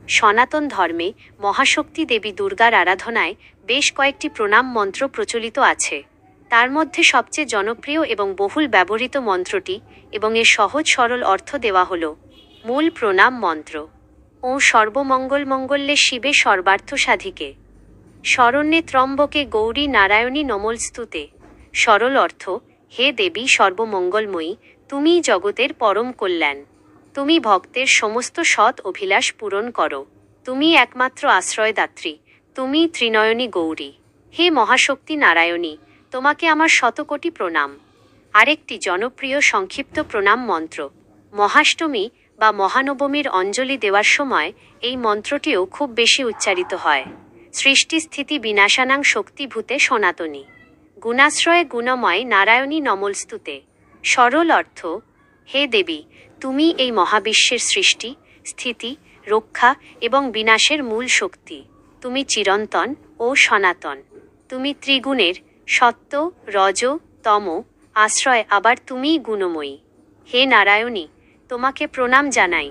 সনাতন ধর্মে মহাশক্তি দেবী দুর্গার আরাধনায় বেশ কয়েকটি প্রণাম মন্ত্র প্রচলিত আছে। তার মধ্যে সবচেয়ে জনপ্রিয় এবং বহুল ব্যবহৃত মন্ত্রটি এবং এর সহজ সরল অর্থ দেওয়া হল মূল প্রণাম মন্ত্র। ও সর্বমঙ্গলমঙ্গলে শিবে সর্বার্থ সাধিকে, শরণ্যে ত্রম্বকে গৌরী নারায়ণী নমোস্তুতে। সরল অর্থ: হে দেবী সর্বমঙ্গলময়ী, তুমিই জগতের পরম কল্যাণ। তুমি ভক্তের সমস্ত সৎ অভিলাষ পূরণ করো। তুমি একমাত্র আশ্রয়দাত্রী। তুমি ত্রিনয়নী গৌরী। হে মহাশক্তি নারায়ণী, তোমাকে আমার শতকোটি প্রণাম। আরেকটি জনপ্রিয় সংক্ষিপ্ত প্রণাম মন্ত্র। মহাষ্টমী বা মহানবমীর অঞ্জলি দেওয়ার সময় এই মন্ত্রটিও খুব বেশি উচ্চারিত হয়। সৃষ্টি স্থিতি বিনাশানাং শক্তিভূতে সনাতনী, গুণাশ্রয়ে গুণময় নারায়ণী নমোস্তুতে। সরল অর্থ: হে দেবী, তুমি এই মহাবিশ্বের সৃষ্টি, স্থিতি, রক্ষা এবং বিনাশের মূল শক্তি। তুমি চিরন্তন ও সনাতন। তুমি ত্রিগুণের সত্য, রজ, তম আশ্রয়, আবার তুমিই গুণময়ী। হে নারায়ণী, তোমাকে প্রণাম জানাই।